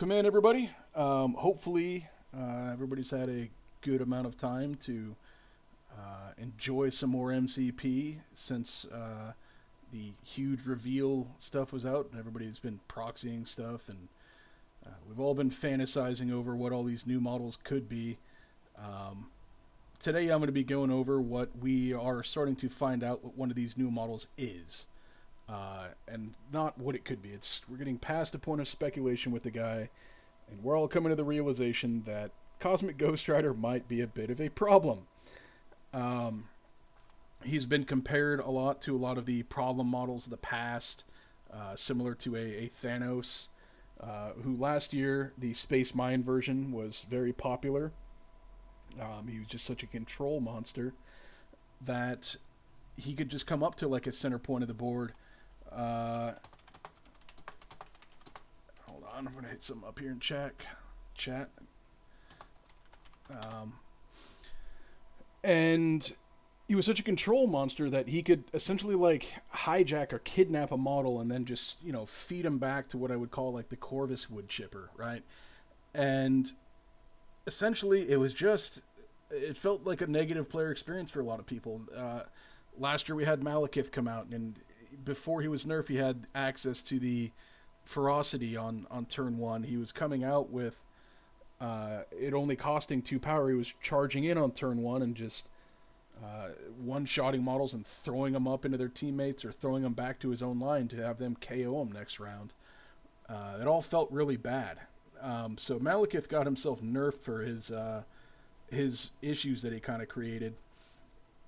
Welcome in, everybody. Hopefully, everybody's had a good amount of time to enjoy some more MCP since the huge reveal stuff was out, and everybody's been proxying stuff, and we've all been fantasizing over what all these new models could be. Um, Today, I'm going to be going over what we are starting to find out what one of these new models is. And not what it could be. We're getting past the point of speculation with the guy, and we're all coming to the realization that Cosmic Ghost Rider might be a bit of a problem. Um, he's been compared a lot to a lot of the problem models of the past, similar to a Thanos, who last year, the Space Mind version, was very popular. He was just such a control monster that he could just come up to like a center point of the board. Uh, Hold on, I'm gonna hit some up here in chat. Um, and he was such a control monster that he could essentially like hijack or kidnap a model and then just feed him back to what I would call like the Corvus wood chipper, right? And essentially, it felt like a negative player experience for a lot of people. Last year we had Malekith come out, and before he was nerfed, he had access to the ferocity on turn one. He was coming out with it only costing 2 power. He was charging in on turn one and just one-shotting models and throwing them up into their teammates or throwing them back to his own line to have them KO him next round. It all felt really bad. So Malekith got himself nerfed for his issues that he kind of created,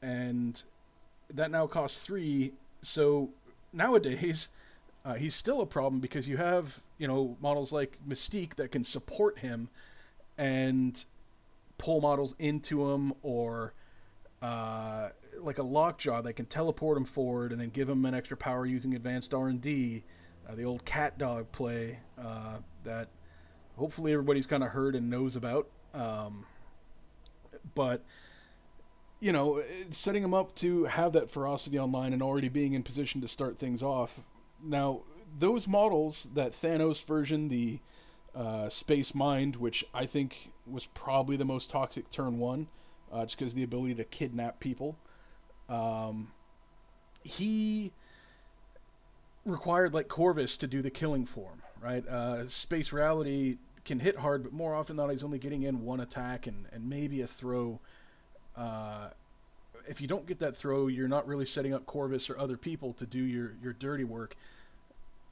and that now costs 3. So nowadays, he's still a problem because you have models like Mystique that can support him and pull models into him, or like a Lockjaw that can teleport him forward and then give him an extra power using advanced R&D. The old cat dog play that hopefully everybody's kind of heard and knows about. But setting him up to have that ferocity online and already being in position to start things off. Now, those models, that Thanos version, the Space Mind, which I think was probably the most toxic turn one, just because of the ability to kidnap people. He required like Corvus to do the killing for him, right? Space Reality can hit hard, but more often than not, he's only getting in one attack and maybe a throw. If you don't get that throw, you're not really setting up Corvus or other people to do your dirty work.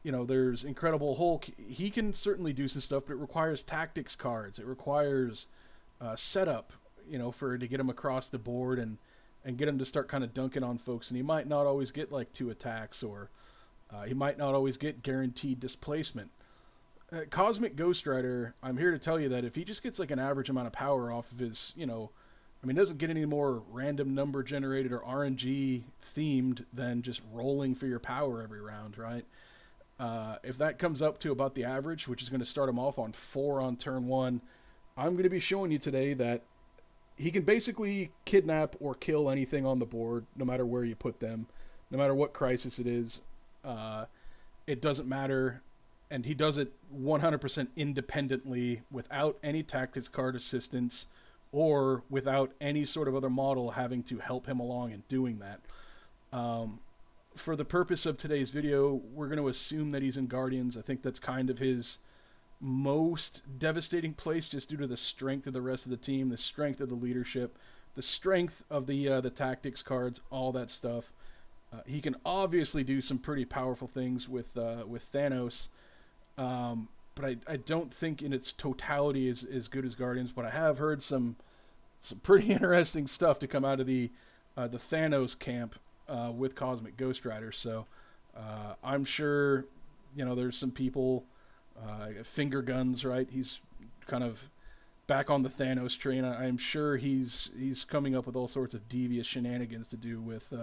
There's Incredible Hulk. He can certainly do some stuff, but it requires tactics cards. It requires setup, to get him across the board and get him to start kind of dunking on folks. And he might not always get like 2 attacks, or he might not always get guaranteed displacement. Cosmic Ghost Rider, I'm here to tell you that if he just gets like an average amount of power off of his, doesn't get any more random number generated or RNG themed than just rolling for your power every round, right? If that comes up to about the average, which is going to start him off on 4 on turn 1, I'm going to be showing you today that he can basically kidnap or kill anything on the board, no matter where you put them, no matter what crisis it is. It doesn't matter. And he does it 100% independently without any tactics card assistance or without any sort of other model having to help him along in doing that. For the purpose of today's video, we're going to assume that he's in Guardians. I think that's kind of his most devastating place, just due to the strength of the rest of the team, the strength of the leadership, the strength of the tactics cards, all that stuff. He can obviously do some pretty powerful things with Thanos. But I don't think in its totality is as good as Guardians. But I have heard some pretty interesting stuff to come out of the Thanos camp with Cosmic Ghost Rider. So I'm sure there's some people finger guns, right? He's kind of back on the Thanos train. I'm sure he's coming up with all sorts of devious shenanigans to do with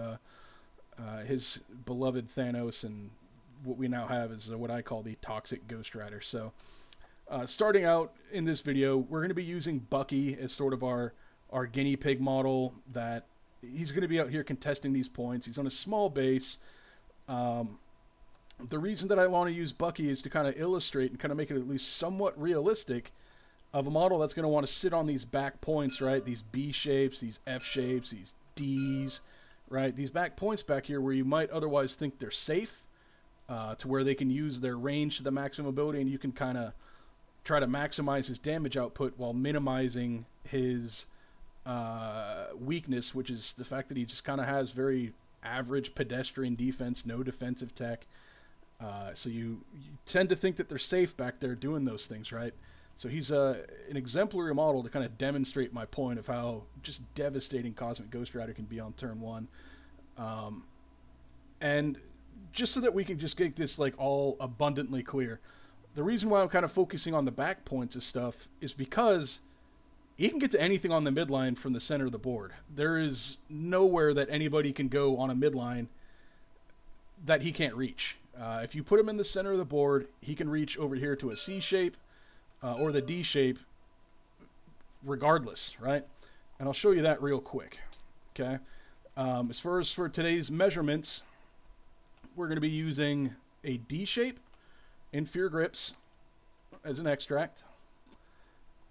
his beloved Thanos, and what we now have is what I call the toxic Ghost Rider. So starting out in this video, we're going to be using Bucky as sort of our guinea pig model. That he's going to be out here contesting these points. He's on a small base. The reason that I want to use Bucky is to kind of illustrate and kind of make it at least somewhat realistic of a model that's going to want to sit on these back points, right? These B shapes, these F shapes, these Ds, right? These back points back here where you might otherwise think they're safe, to where they can use their range to the maximum ability, and you can kind of try to maximize his damage output while minimizing his weakness, which is the fact that he just kind of has very average pedestrian defense, no defensive tech. So you tend to think that they're safe back there doing those things, right? So he's an exemplary model to kind of demonstrate my point of how just devastating Cosmic Ghost Rider can be on turn one. And just so that we can just get this like all abundantly clear, the reason why I'm kind of focusing on the back points of stuff is because he can get to anything on the midline from the center of the board. There is nowhere that anybody can go on a midline that he can't reach. If you put him in the center of the board, he can reach over here to a C shape or the D shape regardless, right? And I'll show you that real quick, okay? As far as for today's measurements, we're going to be using a D shape inferior grips as an extract.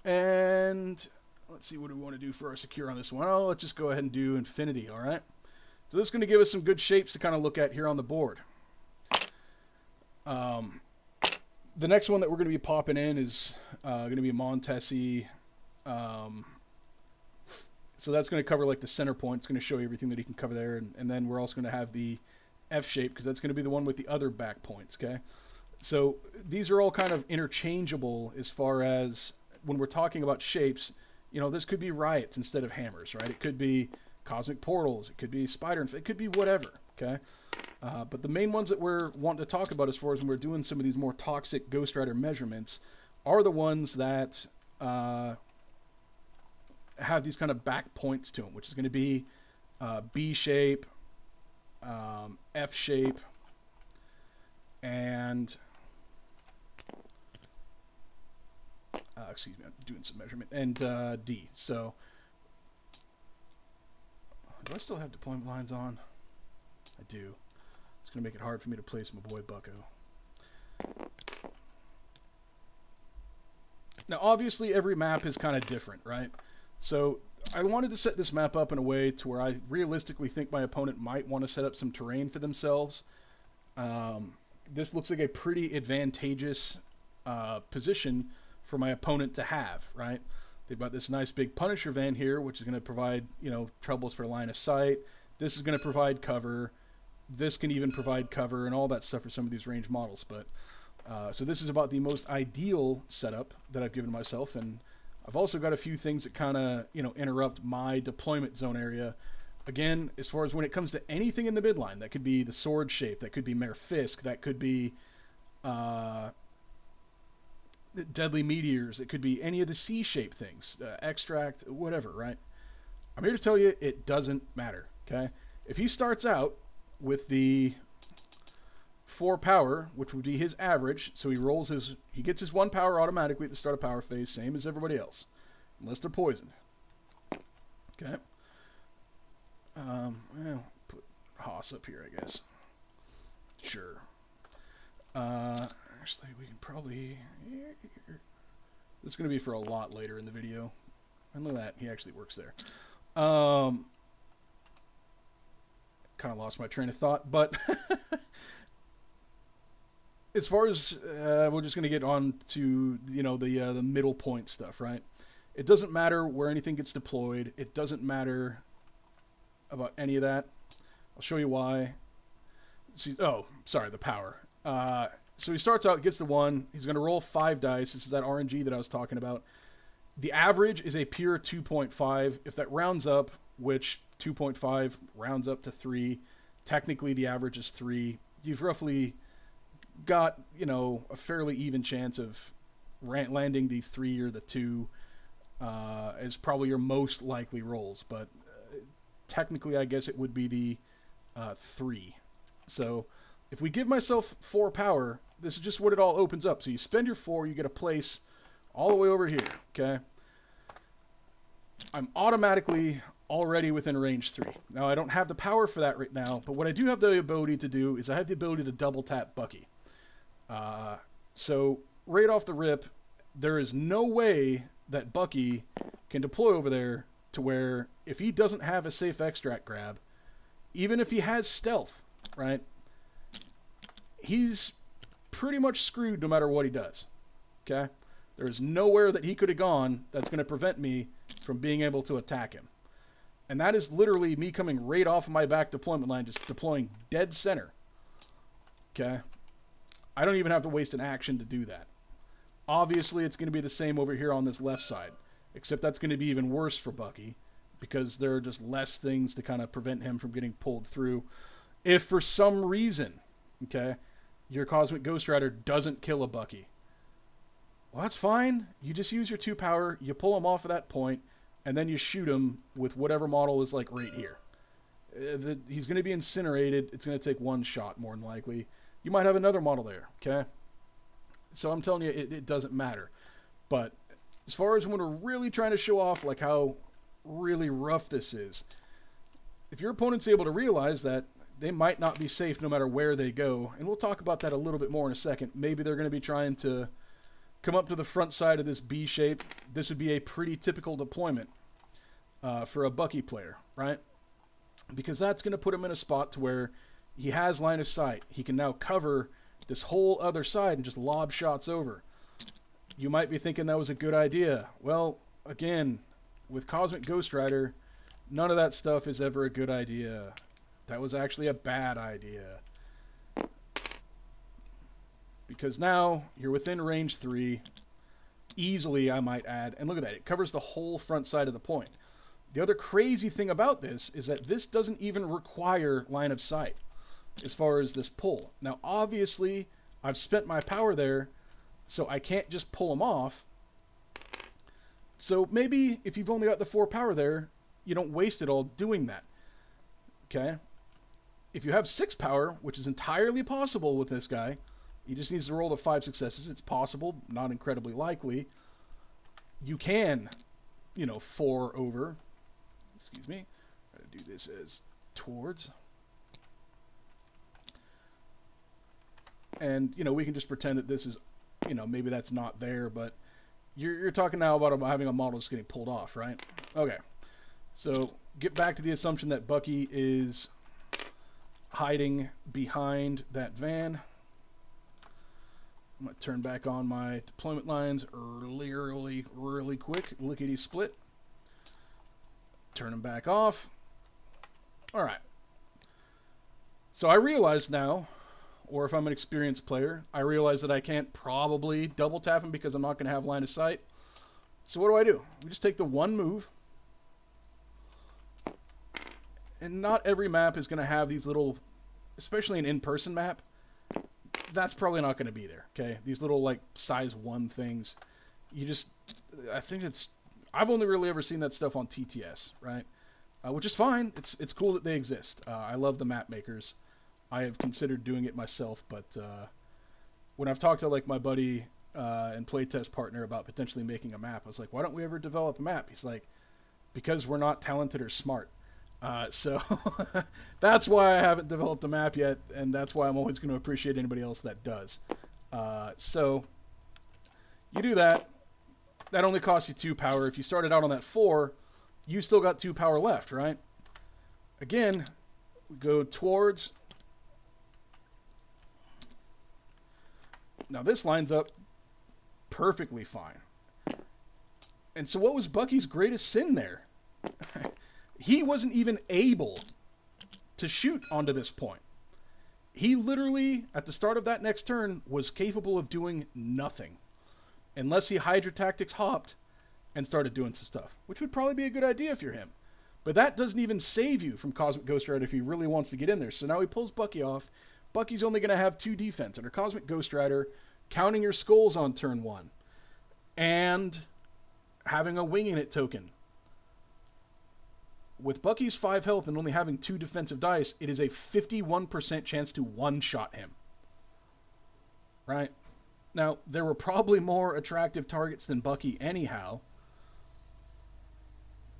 And let's see, what do we want to do for our secure on this one? Oh, let's just go ahead and do infinity, all right? So this is going to give us some good shapes to kind of look at here on the board. The next one that we're going to be popping in is going to be Montesi. So that's going to cover like the center point. It's going to show you everything that he can cover there. And then we're also going to have the F shape, because that's going to be the one with the other back points, okay? So these are all kind of interchangeable as far as when we're talking about shapes. You know, this could be riots instead of hammers, right? It could be cosmic portals. It could be spider. It could be whatever, okay? But the main ones that we're wanting to talk about as far as when we're doing some of these more toxic Ghost Rider measurements are the ones that have these kind of back points to them, which is going to be B shape, F shape, and excuse me, I'm doing some measurement, and D. So do I still have deployment lines on? I do. It's going to make it hard for me to place my boy Bucko. Now, obviously, every map is kind of different, right? So I wanted to set this map up in a way to where I realistically think my opponent might want to set up some terrain for themselves. This looks like a pretty advantageous position for my opponent to have, right? They've got this nice big Punisher van here, which is going to provide, you know, troubles for line of sight. This is going to provide cover. This can even provide cover and all that stuff for some of these range models. But so this is about the most ideal setup that I've given myself, and I've also got a few things that kind of, you know, interrupt my deployment zone area. Again, as far as when it comes to anything in the midline, that could be the sword shape, that could be Mare Fisk, that could be Deadly Meteors, it could be any of the C-shape things, extract, whatever, right? I'm here to tell you it doesn't matter, okay? If he starts out with the 4 power, which would be his average, so he gets his 1 power automatically at the start of power phase, same as everybody else, unless they're poisoned. Okay. Well, put Haas up here, I guess. Sure. Actually, we can probably... This is going to be for a lot later in the video. And look at that, he actually works there. Kind of lost my train of thought, but as far as we're just going to get on to, you know, the middle point stuff, right? It doesn't matter where anything gets deployed. It doesn't matter about any of that. I'll show you why. See, oh, sorry, the power. So he starts out, gets the 1. He's going to roll 5 dice. This is that RNG that I was talking about. The average is a pure 2.5. If that rounds up, which 2.5 rounds up to 3, technically the average is 3. You've roughly got, you know, a fairly even chance of landing the 3 or the 2 as probably your most likely rolls. But technically, I guess it would be the 3. So if we give myself 4 power, this is just what it all opens up. So you spend your 4, you get a place all the way over here, okay? I'm automatically already within range 3. Now, I don't have the power for that right now, but what I do have the ability to do is I have the ability to double tap Bucky. So, right off the rip, there is no way that Bucky can deploy over there to where if he doesn't have a safe extract grab, even if he has stealth, right, he's pretty much screwed no matter what he does. Okay? There's nowhere that he could have gone that's going to prevent me from being able to attack him. And that is literally me coming right off of my back deployment line, just deploying dead center. Okay? I don't even have to waste an action to do that. Obviously, it's going to be the same over here on this left side. Except that's going to be even worse for Bucky, because there are just less things to kind of prevent him from getting pulled through. If for some reason, okay, your Cosmic Ghost Rider doesn't kill a Bucky, well, that's fine. You just use your 2 power, you pull him off at that point, and then you shoot him with whatever model is like right here. He's going to be incinerated. It's going to take 1 shot more than likely. You might have another model there, okay? So I'm telling you, it doesn't matter. But as far as when we're really trying to show off like how really rough this is, if your opponent's able to realize that they might not be safe no matter where they go, and we'll talk about that a little bit more in a second. Maybe they're going to be trying to come up to the front side of this B shape. This would be a pretty typical deployment for a Bucky player, right? Because that's going to put him in a spot to where he has line of sight. He can now cover this whole other side and just lob shots over. You might be thinking that was a good idea. Well, again, with Cosmic Ghost Rider, none of that stuff is ever a good idea. That was actually a bad idea. Because now you're within range 3. Easily, I might add. And look at that. It covers the whole front side of the point. The other crazy thing about this is that this doesn't even require line of sight as far as this pull. Now, obviously, I've spent my power there, so I can't just pull them off. So maybe if you've only got the 4 power there, you don't waste it all doing that. Okay? If you have 6 power, which is entirely possible with this guy, he just needs to roll the 5 successes. It's possible, not incredibly likely. You can, 4 over. Excuse me. I'm going to do this as towards. And, we can just pretend that this is, maybe that's not there, but you're talking now about having a model just getting pulled off, right? Okay. So, get back to the assumption that Bucky is hiding behind that van. I'm going to turn back on my deployment lines really quick. Lickety split. Turn them back off. Alright. So I realize now, or if I'm an experienced player, I realize that I can't probably double tap him because I'm not going to have line of sight. So what do? We just take the 1 move. And not every map is going to have these little, especially an in-person map, that's probably not going to be there, okay? These little, like, size 1 things. I've only really ever seen that stuff on TTS, right? Which is fine. It's cool that they exist. I love the map makers. I have considered doing it myself, but when I've talked to, like, my buddy and playtest partner about potentially making a map, I was like, why don't we ever develop a map? He's like, because we're not talented or smart. So that's why I haven't developed a map yet, and that's why I'm always going to appreciate anybody else that does. So you do that. That only costs you 2 power. If you started out on that 4, you still got 2 power left, right? Again, we go towards. Now this lines up perfectly fine. And so what was Bucky's greatest sin there? He wasn't even able to shoot onto this point. He literally, at the start of that next turn, was capable of doing nothing. Unless he Hydra Tactics hopped and started doing some stuff. Which would probably be a good idea if you're him. But that doesn't even save you from Cosmic Ghost Rider if he really wants to get in there. So now he pulls Bucky off. Bucky's only going to have 2 defense. Under Cosmic Ghost Rider, counting your skulls on turn 1. And having a winging it token. With Bucky's 5 health and only having 2 defensive dice, it is a 51% chance to one-shot him. Right? Now, there were probably more attractive targets than Bucky anyhow.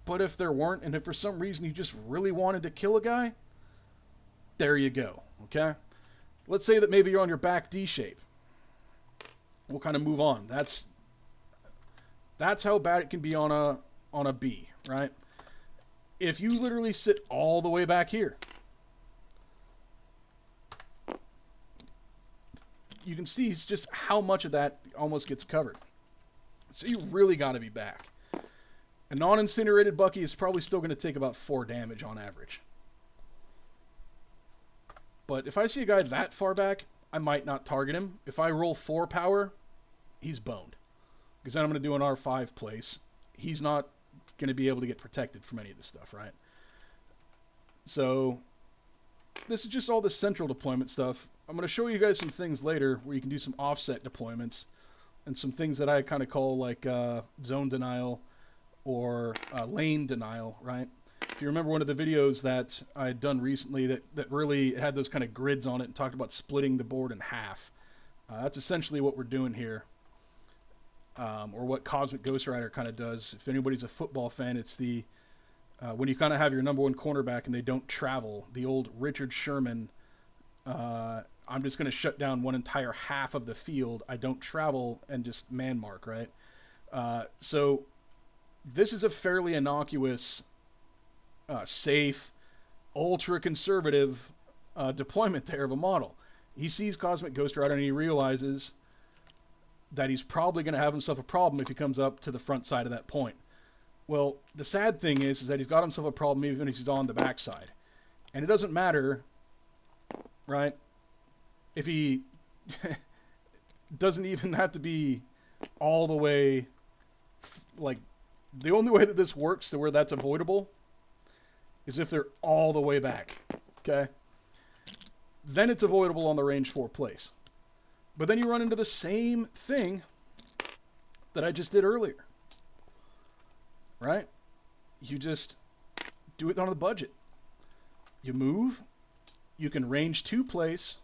But if there weren't, and if for some reason you just really wanted to kill a guy, there you go, okay? Let's say that maybe you're on your back D shape. We'll kind of move on. That's how bad it can be on a B, right? If you literally sit all the way back here, you can see just how much of that almost gets covered. So you really got to be back. A non-incinerated Bucky is probably still going to take about 4 damage on average. But if I see a guy that far back, I might not target him. If I roll 4 power, he's boned. Because then I'm going to do an R5 place. He's not going to be able to get protected from any of this stuff, right? So this is just all the central deployment stuff. I'm going to show you guys some things later where you can do some offset deployments and some things that I kind of call like zone denial or lane denial, right? If you remember one of the videos that I had done recently that really had those kind of grids on it and talked about splitting the board in half. That's essentially what we're doing here. Or what Cosmic Ghost Rider kind of does. If anybody's a football fan, it's the when you kind of have your number one cornerback and they don't travel, the old Richard Sherman, I'm just going to shut down one entire half of the field. I don't travel and just man mark, right? So this is a fairly innocuous, safe, ultra-conservative deployment there of a model. He sees Cosmic Ghost Rider and he realizes that he's probably going to have himself a problem if he comes up to the front side of that point. Well, the sad thing is that he's got himself a problem even if he's on the backside. And it doesn't matter, right, if he doesn't even have to be all the way, like, the only way that this works to where that's avoidable is if they're all the way back, okay? Then it's avoidable on the range 4 place. But then you run into the same thing that I just did earlier, right? You just do it on a budget. You move, you can range 2 place,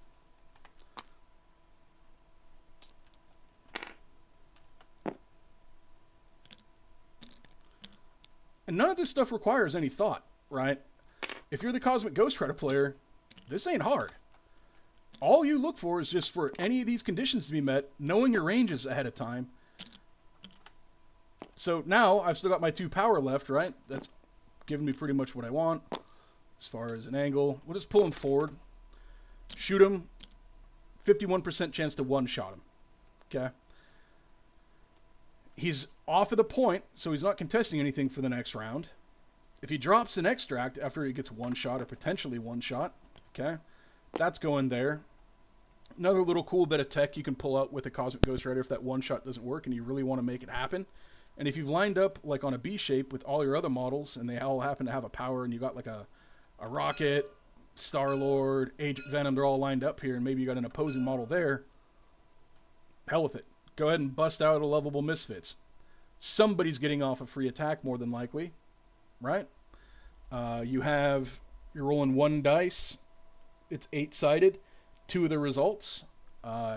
and none of this stuff requires any thought, right? If you're the Cosmic Ghost Rider player, this ain't hard. All you look for is just for any of these conditions to be met, knowing your ranges ahead of time. So now I've still got my 2 power left, right? That's giving me pretty much what I want as far as an angle. We'll just pull him forward. Shoot him. 51% chance to one-shot him. Okay? He's off of the point, so he's not contesting anything for the next round. If he drops an extract after he gets one shot or potentially one shot, okay, that's going there. Another little cool bit of tech you can pull out with a Cosmic Ghost Rider if that one shot doesn't work and you really want to make it happen. And if you've lined up like on a B shape with all your other models and they all happen to have a power and you got like a Rocket, Star-Lord, Agent Venom, they're all lined up here and maybe you got an opposing model there, hell with it. Go ahead and bust out a lovable Misfits. Somebody's getting off a free attack more than likely, right? You're rolling 1 dice. It's 8-sided. 2 of the results,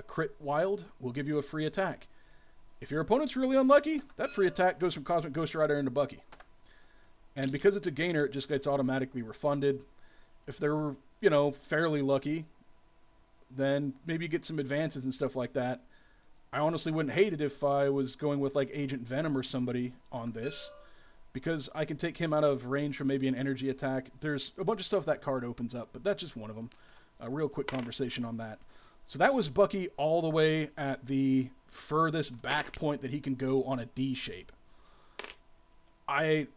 crit wild, will give you a free attack. If your opponent's really unlucky, that free attack goes from Cosmic Ghost Rider into Bucky. And because it's a gainer, it just gets automatically refunded. If they're, fairly lucky, then maybe you get some advances and stuff like that. I honestly wouldn't hate it if I was going with like Agent Venom or somebody on this, because I can take him out of range for maybe an energy attack. There's a bunch of stuff that card opens up, but that's just one of them. A real quick conversation on that. So that was Bucky all the way at the furthest back point that he can go on a D shape. I'm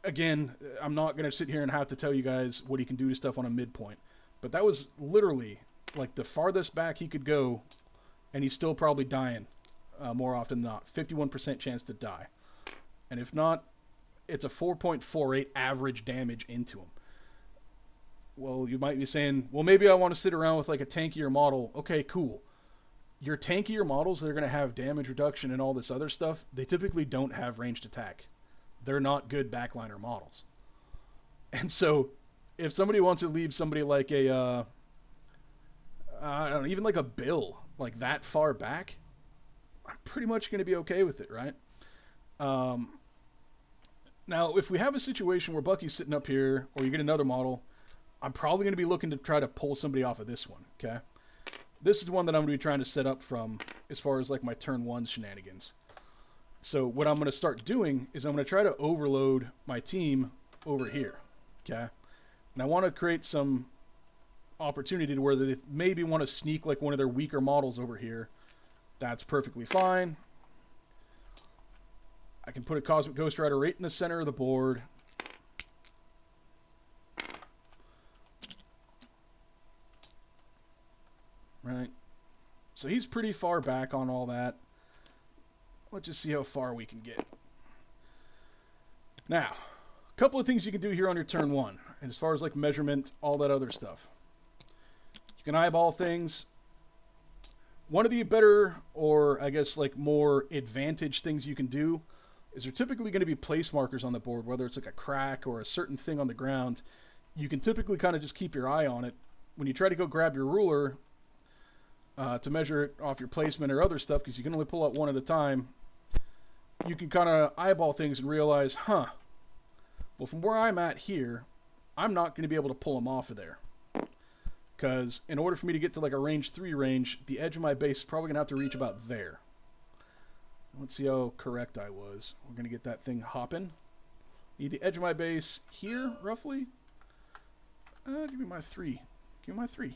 not going to sit here and have to tell you guys what he can do to stuff on a midpoint, but that was literally like the farthest back he could go, and he's still probably dying more often than not. 51% chance to die. And if not, it's a 4.48 average damage into him. Well, you might be saying, well, maybe I want to sit around with like a tankier model. Okay, cool. Your tankier models that are going to have damage reduction and all this other stuff, they typically don't have ranged attack. They're not good backliner models. And so if somebody wants to leave somebody like a, I don't know, even like a Bill, like that far back, I'm pretty much going to be okay with it, right? Now, if we have a situation where Bucky's sitting up here, or you get another model, I'm probably going to be looking to try to pull somebody off of this one, okay? This is one that I'm going to be trying to set up from as far as like my turn 1 shenanigans. So what I'm going to start doing is I'm going to try to overload my team over here, okay? And I want to create some opportunity to where they maybe want to sneak like one of their weaker models over here. That's perfectly fine. I can put a Cosmic Ghost Rider right in the center of the board. Right. So he's pretty far back on all that. Let's just see how far we can get. Now, a couple of things you can do here on your turn 1. And as far as like measurement, all that other stuff. You can eyeball things. One of the better, or I guess like more advantaged things you can do is there typically going to be place markers on the board, whether it's like a crack or a certain thing on the ground. You can typically kind of just keep your eye on it. When you try to go grab your ruler to measure it off your placement or other stuff, because you can only pull out one at a time, you can kind of eyeball things and realize, well, from where I'm at here, I'm not going to be able to pull them off of there. Because in order for me to get to like a range 3 range, the edge of my base is probably going to have to reach about there. Let's see how correct I was. We're going to get that thing hopping. Need the edge of my base here, roughly. Give me my 3. Give me my 3.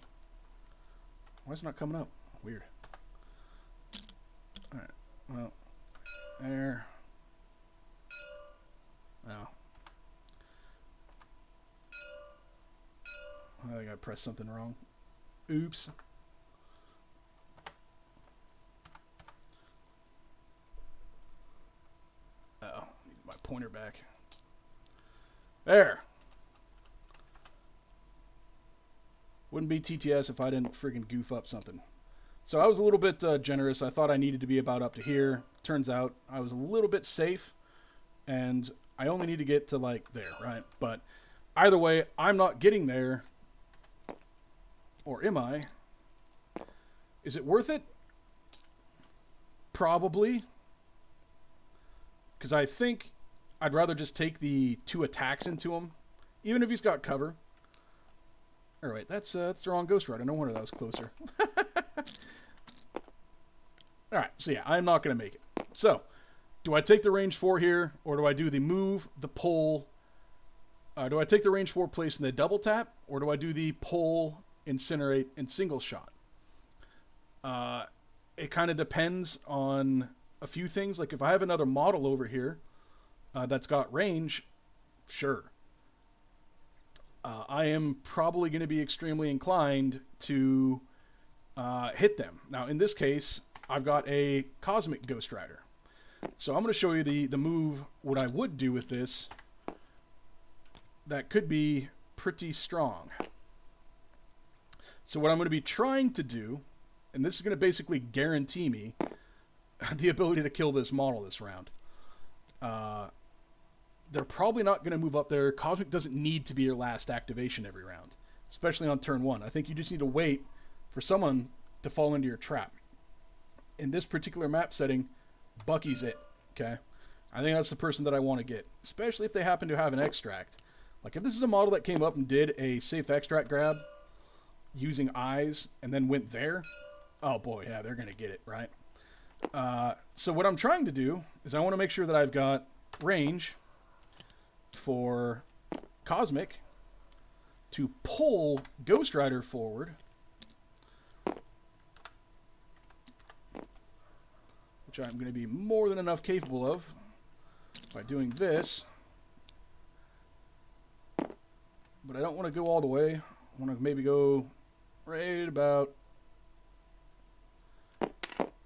Why is it not coming up? Weird. Alright. Well, there. Oh. I think I pressed something wrong. Oops. Uh-oh. Need my pointer back. There. Wouldn't be TTS if I didn't friggin' goof up something. So I was a little bit generous. I thought I needed to be about up to here. Turns out I was a little bit safe. And I only need to get to like there, right? But either way, I'm not getting there. Or am I? Is it worth it? Probably. Because I think I'd rather just take the 2 attacks into him. Even if he's got cover. All right, that's the wrong Ghost Rider. No wonder that was closer. All right, so yeah, I'm not going to make it. So, do I take the range 4 here, or do I do the move, the pull? Do I take the range 4 place in the double tap, or do I do the pull, incinerate, and single shot? It kind of depends on a few things. Like if I have another model over here that's got range, sure. I am probably going to be extremely inclined to hit them. Now, in this case, I've got a Cosmic Ghost Rider. So I'm going to show you the move, what I would do with this. That could be pretty strong. So what I'm going to be trying to do, and this is going to basically guarantee me the ability to kill this model this round. They're probably not going to move up there. Cosmic doesn't need to be your last activation every round, especially on turn 1. I think you just need to wait for someone to fall into your trap. In this particular map setting, Bucky's it, okay? I think that's the person that I want to get, especially if they happen to have an extract. Like if this is a model that came up and did a safe extract grab using eyes and then went there, oh boy, yeah, they're going to get it, right? So what I'm trying to do is I want to make sure that I've got range for Cosmic to pull Ghost Rider forward, which I'm going to be more than enough capable of by doing this. But I don't want to go all the way. I want to maybe go right about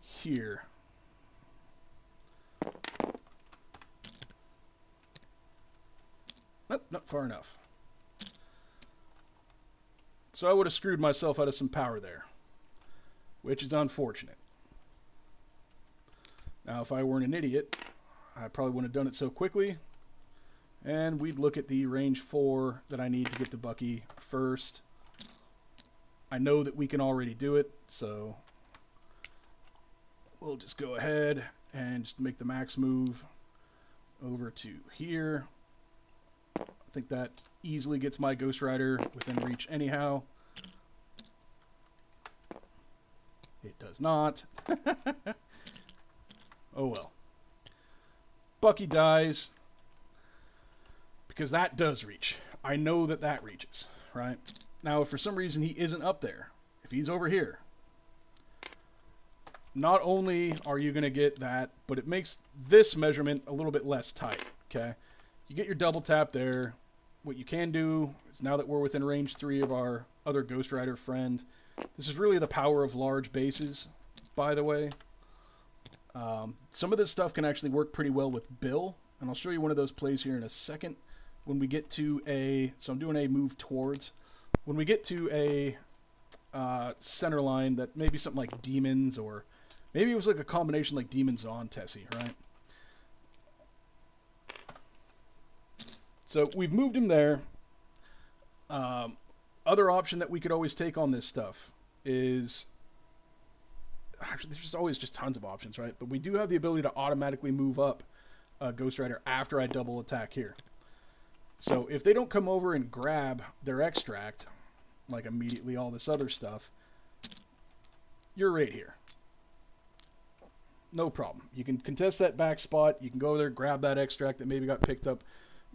here. Nope, not far enough. So I would have screwed myself out of some power there, which is unfortunate. Now, if I weren't an idiot, I probably wouldn't have done it so quickly. And we'd look at the range 4 that I need to get to Bucky first. I know that we can already do it, so we'll just go ahead and just make the max move. over to here. I think that easily gets my Ghost Rider within reach anyhow. It does not. Oh well. Bucky dies because that does reach. I know that that reaches, right? Now, if for some reason he isn't up there, if he's over here, not only are you going to get that, but it makes this measurement a little bit less tight, okay? You get your double tap there. What you can do is, now that we're within range 3 of our other Ghost Rider friend, this is really the power of large bases, by the way. Some of this stuff can actually work pretty well with Bill, and I'll show you one of those plays here in a second. When we get to a, so I'm doing a move towards, when we get to a center line that maybe something like Demons, or maybe it was like a combination like Demons on Tessie, right? So we've moved him there. Other option that we could always take on this stuff is, actually there's just always just tons of options, right? But we do have the ability to automatically move up Ghost Rider after I double attack here. So if they don't come over and grab their extract, like immediately all this other stuff, you're right here. No problem. You can contest that back spot. You can go there, grab that extract that maybe got picked up.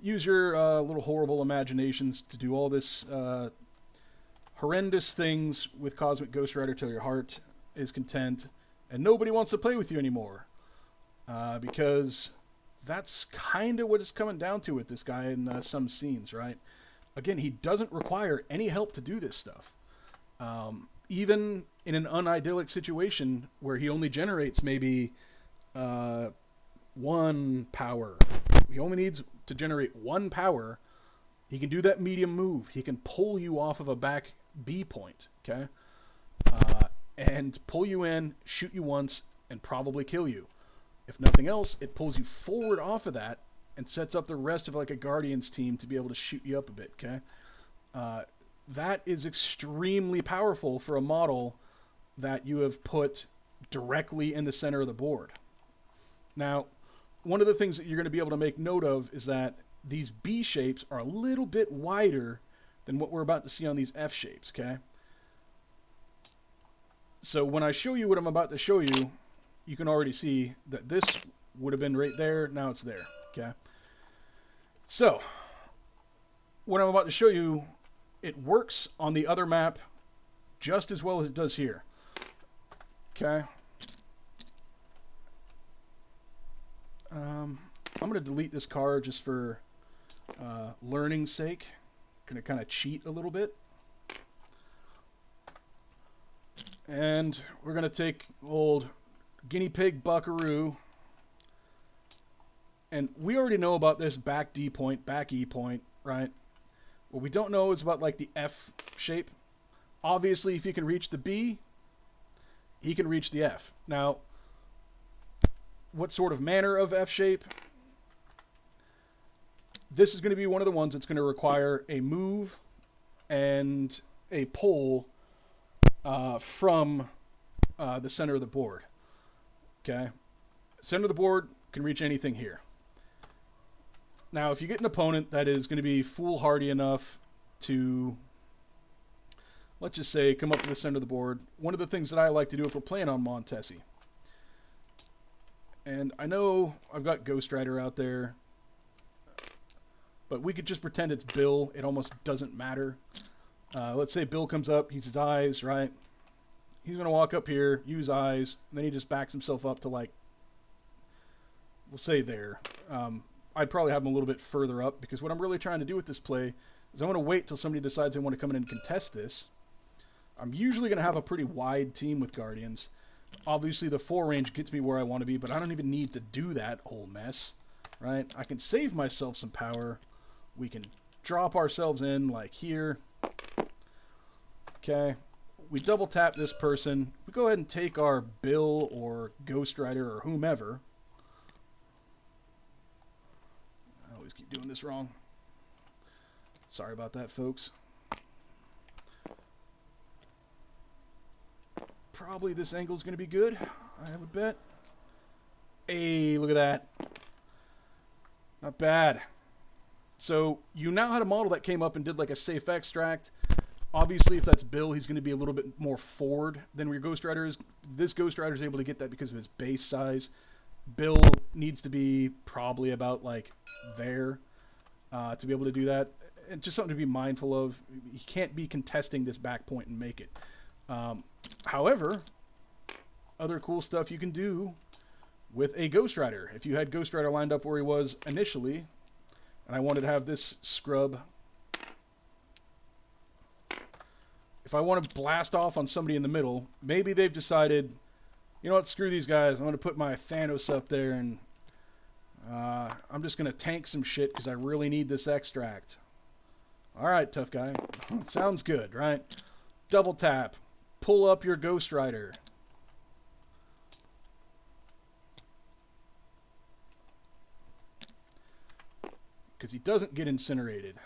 Use your little horrible imaginations to do all this horrendous things with Cosmic Ghost Rider till your heart is content and nobody wants to play with you anymore. Because that's kind of what it's coming down to with this guy in some scenes, right? Again, he doesn't require any help to do this stuff. Even in an unidyllic situation where he only generates maybe 1 power. He only needs to generate 1 power. He can do that medium move. He can pull you off of a back B point, okay? And pull you in, shoot you once, and probably kill you. If nothing else, it pulls you forward off of that and sets up the rest of like a Guardians team to be able to shoot you up a bit, okay? That is extremely powerful for a model that you have put directly in the center of the board. Now, one of the things that you're going to be able to make note of is that these B shapes are a little bit wider than what we're about to see on these F shapes, okay? So when I show you what I'm about to show you, you can already see that this would have been right there. Now it's there, okay? So what I'm about to show you, it works on the other map just as well as it does here, okay? I'm going to delete this card just for learning's sake. Going to kind of cheat a little bit. And we're going to take old guinea pig buckaroo. And we already know about this back D point, back E point, right? What we don't know is about like the F shape. Obviously, if you can reach the B, he can reach the F. Now, what sort of manner of F shape? This is going to be one of the ones that's going to require a move and a pull from the center of the board. Okay? Center of the board can reach anything here. Now, if you get an opponent that is going to be foolhardy enough to, let's just say, come up to the center of the board, one of the things that I like to do if we're playing on Montesi, and I know I've got Ghost Rider out there, but we could just pretend it's Bill. It almost doesn't matter. Let's say Bill comes up, uses eyes, right? He's going to walk up here, use eyes, and then he just backs himself up to, like, we'll say there. I'd probably have him a little bit further up, because what I'm really trying to do with this play is I want to wait till somebody decides they want to come in and contest this. I'm usually going to have a pretty wide team with Guardians. Obviously, the 4 range gets me where I want to be, but I don't even need to do that whole mess, right? I can save myself some power. We can drop ourselves in, like here. Okay. We double tap this person. We go ahead and take our Bill or Ghost Rider or whomever. I always keep doing this wrong. Sorry about that, folks. Probably this angle is going to be good, I would bet. Hey, look at that. Not bad. So you now had a model that came up and did like a safe extract. Obviously, if that's Bill, he's going to be a little bit more forward than your Ghost Rider is. This Ghost Rider is able to get that because of his base size. Bill needs to be probably about like there to be able to do that. And just something to be mindful of. He can't be contesting this back point and make it. However, other cool stuff you can do with a Ghost Rider. If you had Ghost Rider lined up where he was initially, and I wanted to have this scrub, if I want to blast off on somebody in the middle, maybe they've decided, you know what, screw these guys. I'm going to put my Thanos up there and I'm just going to tank some shit because I really need this extract. All right, tough guy. Sounds good, right? Double tap. Pull up your Ghost Rider. Because he doesn't get incinerated.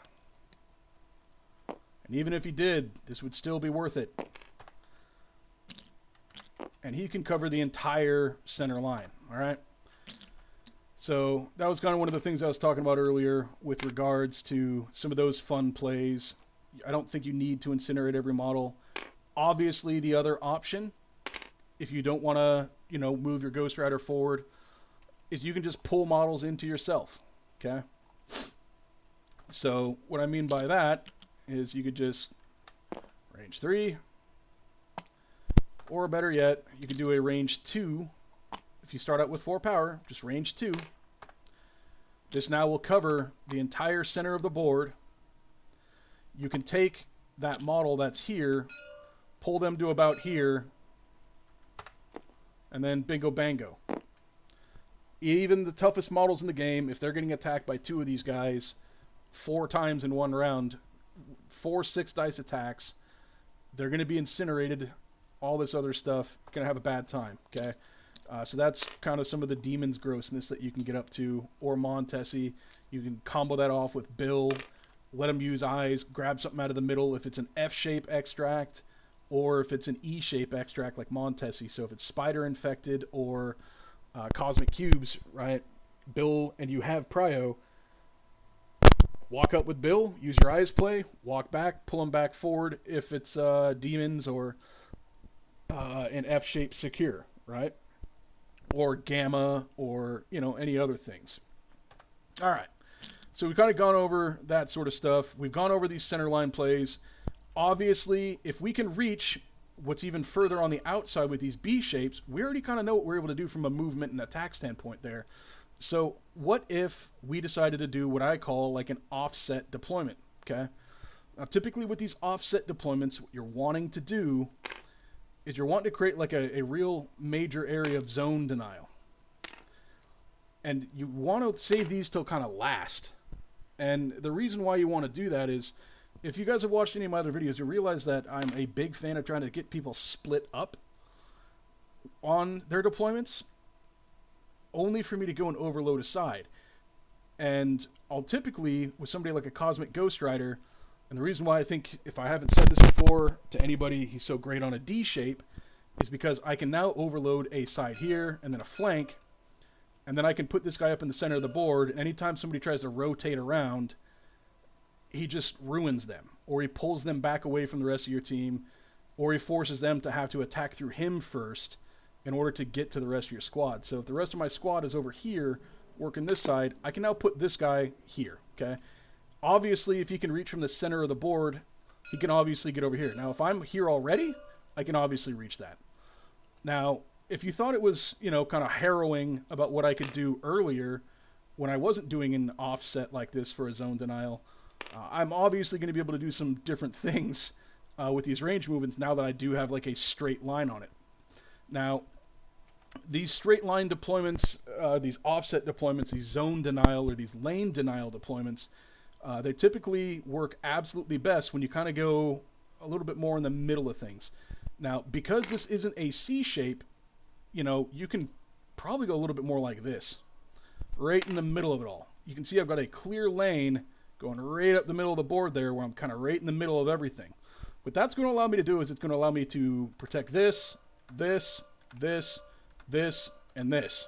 And even if he did, this would still be worth it. And he can cover the entire center line, all right? So that was kind of one of the things I was talking about earlier with regards to some of those fun plays. I don't think you need to incinerate every model. Obviously, the other option, if you don't want to, you know, move your Ghost Rider forward, is you can just pull models into yourself, okay? So what I mean by that is you could just range 3, or better yet, you could do a range 2. If you start out with 4 power, just range 2. This now will cover the entire center of the board. You can take that model that's here, pull them to about here, and then bingo bango. Even the toughest models in the game, if they're getting attacked by 2 of these guys 4 times in one round, 4 6 dice attacks, they're going to be incinerated, all this other stuff, going to have a bad time, okay? So that's kind of some of the Demon's grossness that you can get up to, or Montesi. You can combo that off with Bill, let him use eyes, grab something out of the middle if it's an F-shape extract, or if it's an E-shape extract like Montesi. So if it's Spider Infected or Cosmic Cubes, right, Bill, and you have Prio, walk up with Bill, use your eyes play, walk back, pull him back forward if it's Demons or an F-shape Secure, right? Or Gamma, or, you know, any other things. All right. So we've kind of gone over that sort of stuff. We've gone over these center line plays. Obviously, if we can reach what's even further on the outside with these B shapes, we already kind of know what we're able to do from a movement and attack standpoint there. So what if we decided to do what I call like an offset deployment, okay? Now, typically with these offset deployments, what you're wanting to do is you're wanting to create like a real major area of zone denial. And you want to save these till kind of last. And the reason why you want to do that is, if you guys have watched any of my other videos, you realize that I'm a big fan of trying to get people split up on their deployments, only for me to go and overload a side. And I'll typically, with somebody like a Cosmic Ghost Rider, and the reason why I think, if I haven't said this before to anybody, he's so great on a D shape, is because I can now overload a side here and then a flank, and then I can put this guy up in the center of the board, and anytime somebody tries to rotate around, he just ruins them, or he pulls them back away from the rest of your team, or he forces them to have to attack through him first in order to get to the rest of your squad. So if the rest of my squad is over here working this side, I can now put this guy here, okay? Obviously, if he can reach from the center of the board, he can obviously get over here. Now, if I'm here already, I can obviously reach that. Now, if you thought it was, you know, kind of harrowing about what I could do earlier when I wasn't doing an offset like this for a zone denial, I'm obviously going to be able to do some different things with these range movements now that I do have like a straight line on it. Now, these straight line deployments, these offset deployments, these zone denial or these lane denial deployments, they typically work absolutely best when you kind of go a little bit more in the middle of things. Now, because this isn't a C shape, you know, you can probably go a little bit more like this, right in the middle of it all. You can see I've got a clear lane going right up the middle of the board there, where I'm kind of right in the middle of everything. What that's going to allow me to do is it's going to allow me to protect this, this, this, this, and this.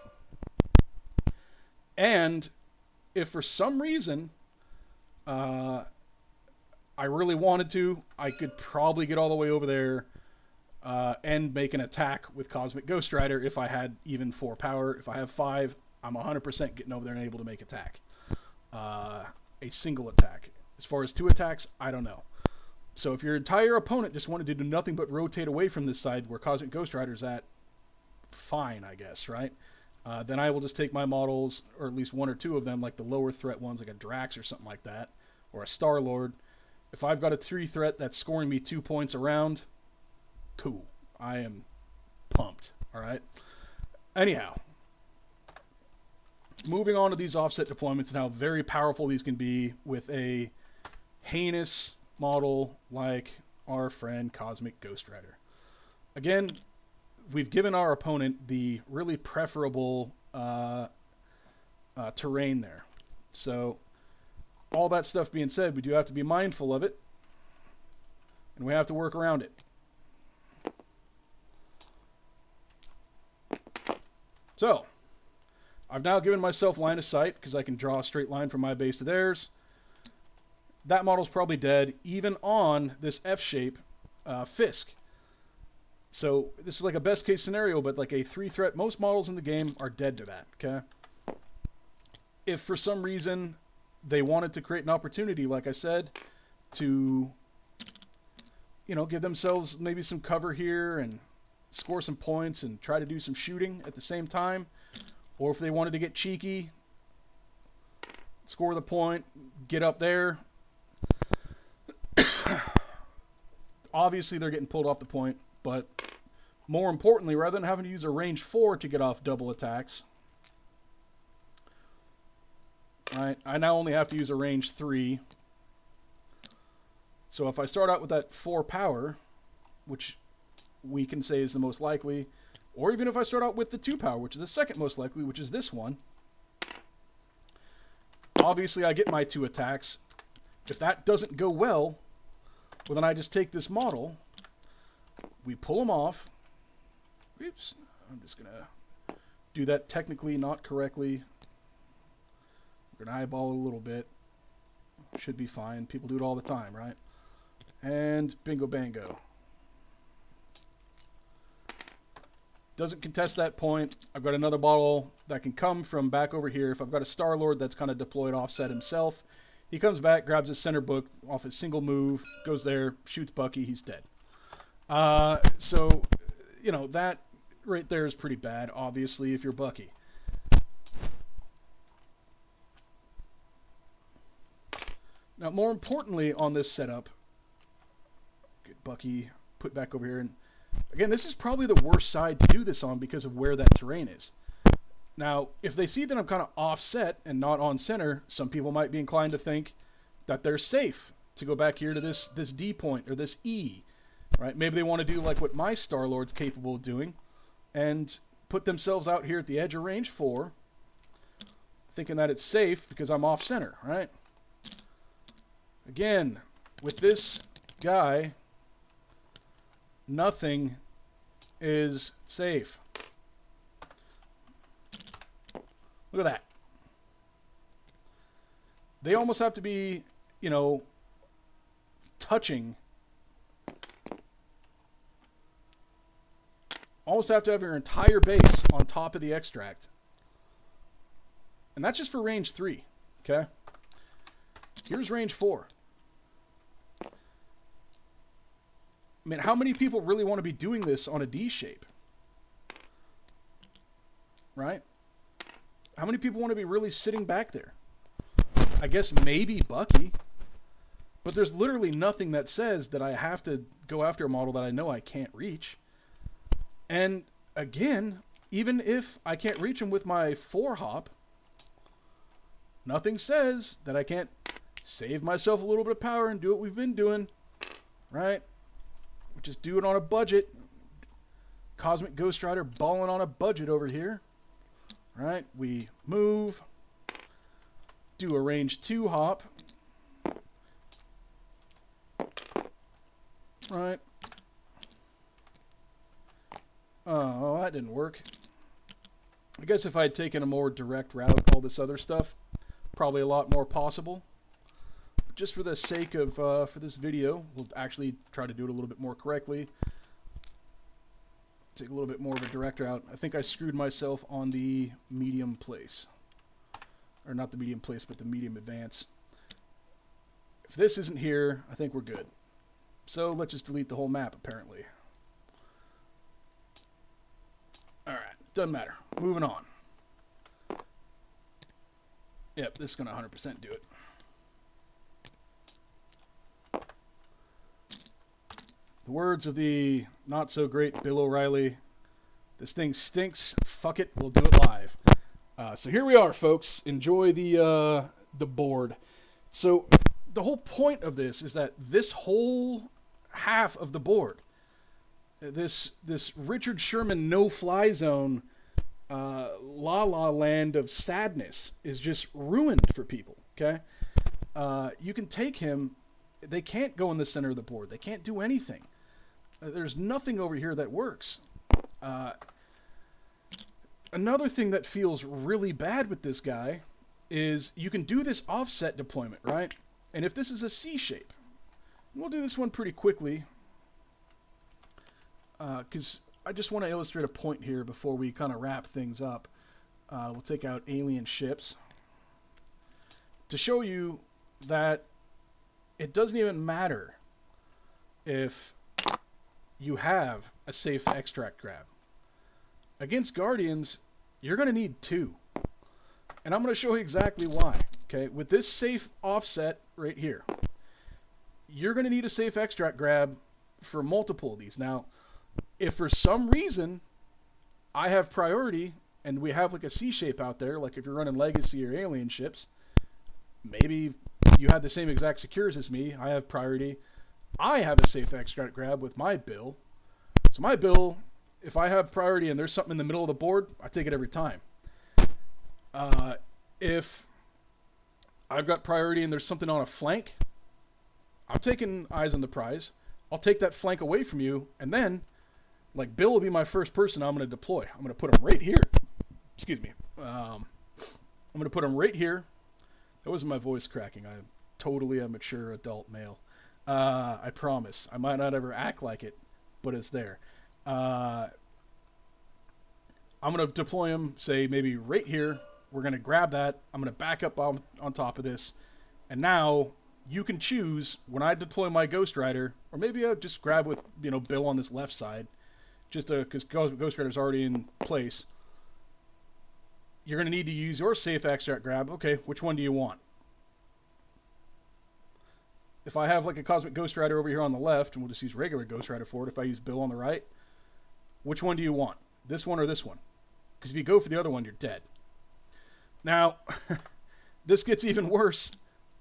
And if for some reason I really wanted to, I could probably get all the way over there and make an attack with Cosmic Ghost Rider if I had even 4 power. If I have 5, I'm 100% getting over there and able to make attack. A single attack. As far as 2 attacks, I don't know. So if your entire opponent just wanted to do nothing but rotate away from this side where Cosmic Ghost Rider's at, fine, I guess, right? Then I will just take my models, or at least 1 or 2 of them, like the lower threat ones, like a Drax or something like that, or a Star-Lord. If I've got a 3 threat that's scoring me 2 points around, cool. I am pumped, all right? Anyhow, moving on to these offset deployments and how very powerful these can be with a heinous model like our friend Cosmic Ghost Rider. Again, we've given our opponent the really preferable terrain there. So, all that stuff being said, we do have to be mindful of it, and we have to work around it. So, I've now given myself line of sight because I can draw a straight line from my base to theirs. That model's probably dead, even on this F-shape Fisk. So this is like a best case scenario, but like a 3 threat, most models in the game are dead to that, okay? If for some reason they wanted to create an opportunity, like I said, to, you know, give themselves maybe some cover here and score some points and try to do some shooting at the same time, or if they wanted to get cheeky, score the point, get up there, obviously they're getting pulled off the point, but more importantly, rather than having to use a range 4 to get off double attacks, I now only have to use a range 3. So if I start out with that 4 power, which we can say is the most likely, or even if I start out with the 2 power, which is the second most likely, which is this one, obviously I get my 2 attacks. If that doesn't go well, well, then I just take this model, we pull them off. Oops, I'm just going to do that technically not correctly. We're going to eyeball it a little bit. Should be fine. People do it all the time, right? And bingo bango. Doesn't contest that point. I've got another model that can come from back over here. If I've got a Star-Lord that's kind of deployed offset himself, he comes back, grabs his center book off his single move, goes there, shoots Bucky, he's dead. So, you know, that right there is pretty bad, obviously, if you're Bucky. Now, more importantly on this setup, get Bucky put back over here. And again, this is probably the worst side to do this on because of where that terrain is. Now, if they see that I'm kind of offset and not on center, some people might be inclined to think that they're safe to go back here to this D point or this E, right? Maybe they want to do like what my Star-Lord's capable of doing and put themselves out here at the edge of range 4, thinking that it's safe because I'm off center, right? Again, with this guy, nothing is safe. Look at that. They almost have to be, you know, touching. Almost have to have your entire base on top of the extract. And that's just for range 3, okay? Here's range 4. I mean, how many people really want to be doing this on a D shape? Right? How many people want to be really sitting back there? I guess maybe Bucky. But there's literally nothing that says that I have to go after a model that I know I can't reach. And again, even if I can't reach him with my 4-hop, nothing says that I can't save myself a little bit of power and do what we've been doing. Right? Just do it on a budget. Cosmic Ghost Rider balling on a budget over here. Right? We move. Do a range 2 hop. Right? Oh, that didn't work. I guess if I had taken a more direct route, all this other stuff Probably a lot more possible. But just for the sake of for this video, we'll actually try to do it a little bit more correctly. Take a little bit more of a direct route. I think I screwed myself on the medium place. Or not the medium place, but the medium advance. If this isn't here, I think we're good. So let's just delete the whole map, apparently. Alright, doesn't matter. Moving on. Yep, this is going to 100% do it. The words of the not-so-great Bill O'Reilly, this thing stinks, fuck it, we'll do it live. So here we are, folks. Enjoy the board. So the whole point of this is that this whole half of the board, this Richard Sherman no-fly zone, la-la land of sadness is just ruined for people, okay? You can take him, they can't go in the center of the board. They can't do anything. There's nothing over here that works. Another thing that feels really bad with this guy is you can do this offset deployment, right? And if this is a C shape, we'll do this one pretty quickly because I just want to illustrate a point here before we kind of wrap things up. We'll take out alien ships to show you that it doesn't even matter if you have a safe extract grab. Against Guardians, you're going to need 2. And I'm going to show you exactly why. Okay, with this safe offset right here, you're going to need a safe extract grab for multiple of these. Now, if for some reason I have priority and we have like a C shape out there, like if you're running Legacy or Alien ships, maybe you had the same exact secures as me, I have priority, I have a safe extract grab with my bill. So my bill, if I have priority and there's something in the middle of the board, I take it every time. If I've got priority and there's something on a flank, I'm taking eyes on the prize. I'll take that flank away from you, and then, like, Bill will be my first person I'm going to deploy. I'm going to put him right here. Excuse me. I'm going to put him right here. That wasn't my voice cracking. I'm totally a mature adult male. I promise. I might not ever act like it, but it's there. I'm going to deploy him, say, maybe right here. We're going to grab that. I'm going to back up on top of this. And now you can choose when I deploy my Ghost Rider, or maybe I'll just grab with, Bill on this left side, just because Ghost Rider's already in place. You're going to need to use your safe extract grab. Okay, which one do you want? If I have like a Cosmic Ghost Rider over here on the left, and we'll just use regular Ghost Rider for it, if I use Bill on the right, which one do you want? This one or this one? Because if you go for the other one, you're dead. Now, this gets even worse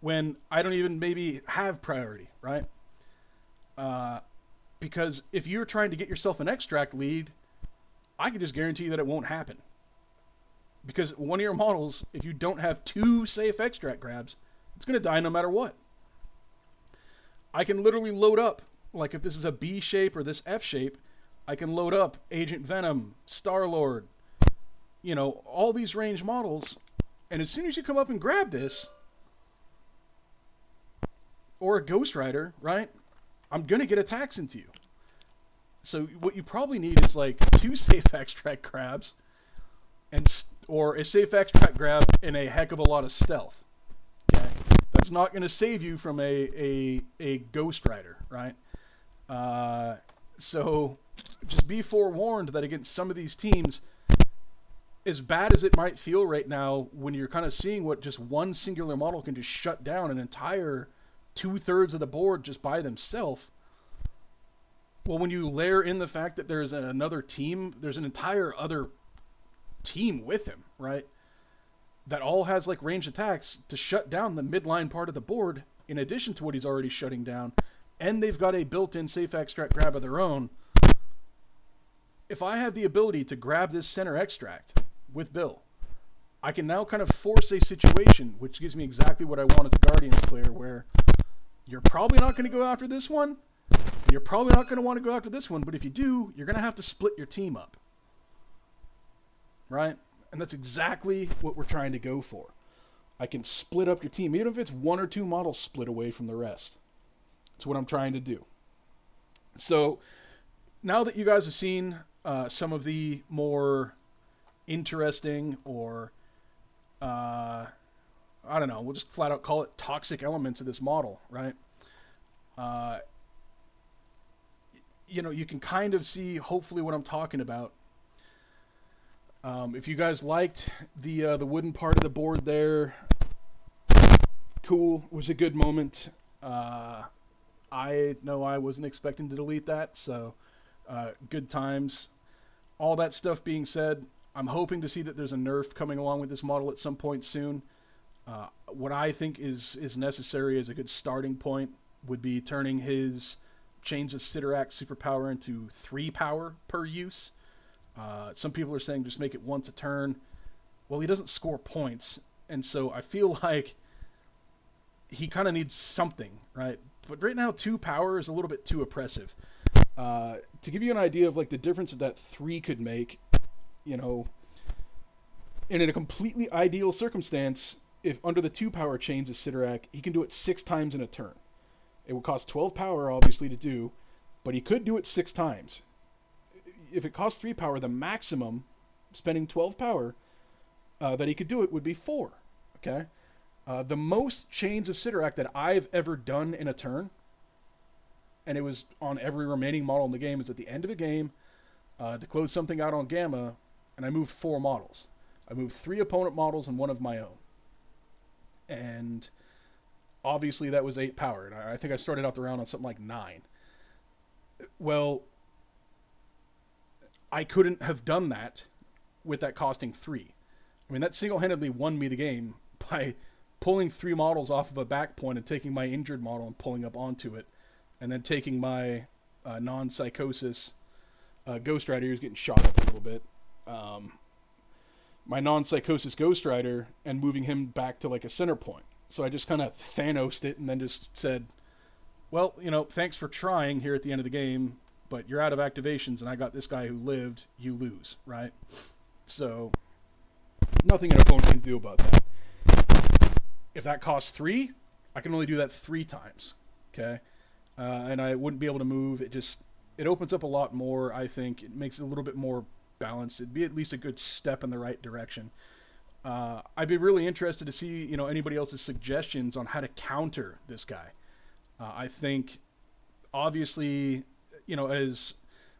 when I don't even maybe have priority, right? Because if you're trying to get yourself an extract lead, I can just guarantee that it won't happen. Because one of your models, if you don't have 2 safe extract grabs, it's going to die no matter what. I can literally load up, like if this is a B shape or this F shape, I can load up Agent Venom, Star-Lord, all these range models, and as soon as you come up and grab this, or a Ghost Rider, right, I'm going to get attacks into you. So what you probably need is like 2 safe extract grabs, or a safe extract grab and a heck of a lot of stealth. Okay? That's not going to save you from a Ghost Rider, right? So just be forewarned that against some of these teams, as bad as it might feel right now when you're kind of seeing what just one singular model can just shut down an entire 2/3 of the board just by themselves. Well, when you layer in the fact that there's another team, there's an entire other team with him, right? That all has like ranged attacks to shut down the midline part of the board in addition to what he's already shutting down. And they've got a built-in safe extract grab of their own. If I have the ability to grab this center extract with Bill, I can now kind of force a situation, which gives me exactly what I want as a Guardians player, where you're probably not going to go after this one. You're probably not going to want to go after this one, but if you do, you're going to have to split your team up. Right? And that's exactly what we're trying to go for. I can split up your team, even if it's one or two models split away from the rest. That's what I'm trying to do. So now that you guys have seen some of the more interesting or I don't know, we'll just flat out call it toxic elements of this model, right? Uh, you can kind of see hopefully what I'm talking about. If you guys liked the wooden part of the board there, cool. It was a good moment. I know I wasn't expecting to delete that, so good times. All that stuff being said, I'm hoping to see that there's a nerf coming along with this model at some point soon. What I think is necessary as a good starting point would be turning his Chains of Sidorak superpower into 3 power per use. Some people are saying just make it once a turn. Well, he doesn't score points, and so I feel like he kind of needs something, right? But right now, 2 power is a little bit too oppressive. To give you an idea of like the difference that 3 could make, and in a completely ideal circumstance, if under the 2 power Chains of Sidorak, he can do it 6 times in a turn. It would cost 12 power, obviously, to do, but he could do it 6 times. If it costs 3 power, the maximum, spending 12 power, that he could do it would be 4. Okay? The most Chains of Sidorak that I've ever done in a turn, and it was on every remaining model in the game, is at the end of a game, to close something out on Gamma, and I moved 4 models. I moved 3 opponent models and 1 of my own. And obviously that was 8 power. And I think I started out the round on something like 9. Well, I couldn't have done that with that costing 3. I mean, that single-handedly won me the game by pulling 3 models off of a back point and taking my injured model and pulling up onto it. And then taking my non-psychosis Ghost Rider, who's getting shot up a little bit. My non-psychosis Ghost Rider and moving him back to like a center point. So I just kind of Thanos'd it and then just said, well, thanks for trying here at the end of the game, but you're out of activations and I got this guy who lived, you lose, right? So nothing an opponent can do about that. If that costs 3, I can only do that 3 times, okay? And I wouldn't be able to move. It opens up a lot more, I think. It makes it a little bit more balanced. It'd be at least a good step in the right direction. I'd be really interested to see, anybody else's suggestions on how to counter this guy. I think, obviously, as